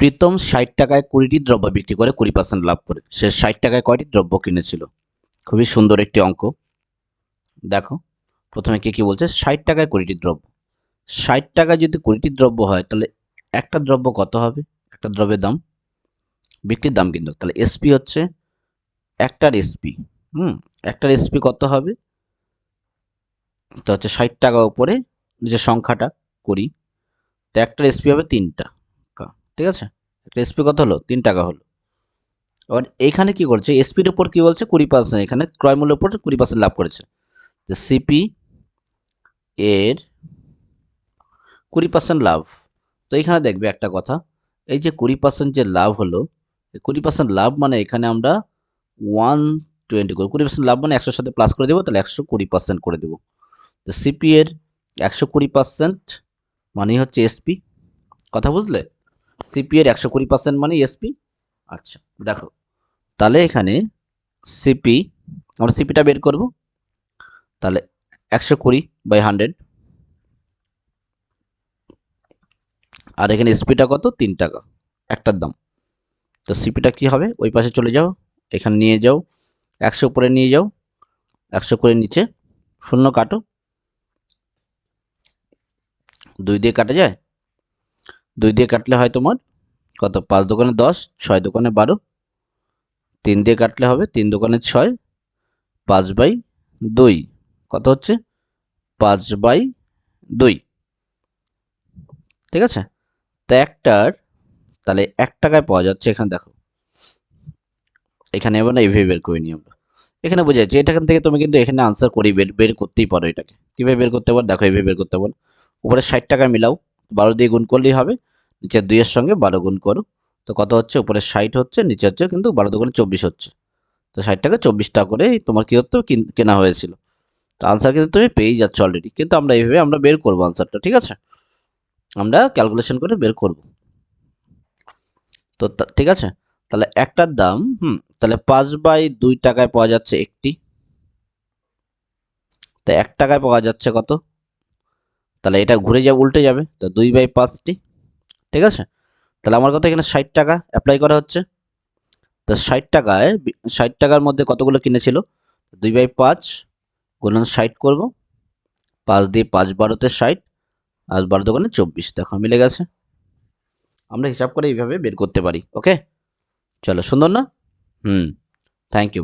প্রীতম ৬০ টাকায় ২০টি দ্রব্য বিক্রি করে ২০% লাভ করে। সে ৬০ টাকায় কয়টি দ্রব্য কিনেছিল? খুবই সুন্দর একটি অঙ্ক। দেখো প্রথমে কি বলছে, ৬০ টাকায় ২০টি দ্রব্য। ৬০ টাকায় যদি ২০টি দ্রব্য হয় তাহলে একটা দ্রব্য কত হবে? একটা দ্রব্যের দাম, বিক্রির দাম কিন্তু, তাহলে এসপি হচ্ছে একটার এসপি। একটার এসপি কত হবে? তো হচ্ছে ৬০ টাকা উপরে যে সংখ্যাটা ২০, তো একটার এসপি হবে ৩ টাকা। ঠিক আছে, একটা এসপি কত হলো? ৩ টাকা হলো। এবার এইখানে কি করছে, এসপির উপর কি বলছে? 20%, এখানে ক্রয় মূল্যের উপর 20% লাভ করেছে। তো সিপি এর 20% লাভ। তো এখানে দেখবে একটা কথা, এই যে 20% যে লাভ হলো, 20% লাভ মানে এখানে আমরা 120 করবো। 20% লাভ মানে 100-র সাথে প্লাস করে দেবো, তাহলে 120% করে দেবো। তো সিপি এর 120% মানে হচ্ছে এসপি। কথা বুঝলে? সিপি এর 120% মানে এসপি। আচ্ছা দেখো, তাহলে এখানে সিপি, আমরা সিপিটা বের করব। তাহলে 120/100, আর এখানে এসপিটা কত? 3 টাকা একটার দাম। তো সিপিটা কি হবে? ওই পাশে চলে যাও, এখানে নিয়ে যাও, 100 উপরে নিয়ে যাও, 100 করে নিচে শূন্য কাটো, 2 দিয়ে কাটা যায়? 2 দিয়ে কাটলে হয় তোমার কত? 5 দোকানে 10, 6 দোকানে 12, 3 দিয়ে কাটলে হবে 3 দোকানে 6, 5/2 কত হচ্ছে? 5/2। ঠিক আছে, তো একটার, তাহলে 1 টাকায় পাওয়া যাচ্ছে। এখানে দেখো, এখানে এবার না এইভাবে বের করে নিই আমরা। এখানে বোঝা যাচ্ছে, এখান থেকে তুমি কিন্তু এখানে আনসার করে বের করতেই পারো। এটাকে কিভাবে বের করতে পারো? দেখো এইভাবে বের করতে পারো। উপরে ৬০ টাকা মিলাও, 12 দিয়ে গুণ করলেই হবে, নিচের 2 এর সঙ্গে 12 গুণ করো। তো কত হচ্ছে? উপরে 60 হচ্ছে, নিচে হচ্ছে কিন্তু 12 দুগুণে 24 হচ্ছে। তো 60 টাকা 24 টাকা করে তোমার কি হতো? কেনা হয়েছিল। তো আনসার কিন্তু তুমি পেয়েই যাচ্ছ অলরেডি, কিন্তু আমরা এইভাবে আমরা বের করবো আনসারটা। ঠিক আছে, আমরা ক্যালকুলেশন করে বের করব। তো ঠিক আছে, তাহলে একটার দাম, তাহলে 5/2 টাকায় পাওয়া যাচ্ছে একটি। তো 1 টাকায় পাওয়া যাচ্ছে কত? তাহলে এটা ঘুরে যাবে, উল্টে যাবে, তো 2/5টি। ঠিক আছে, তাহলে আমার কথা এখানে 60 টাকা অ্যাপ্লাই করা হচ্ছে। তো 60 টাকায়, 60 টাকার মধ্যে কতগুলো কিনেছিল? 2/5 গুণন 60 করব, 5 দিয়ে 5 12-তে 60, আর 12 দোকানে 24। দেখো মিলে গেছে। আমরা হিসাব করে এইভাবে বের করতে পারি। ওকে, চলো, সুন্দর না? Thank you.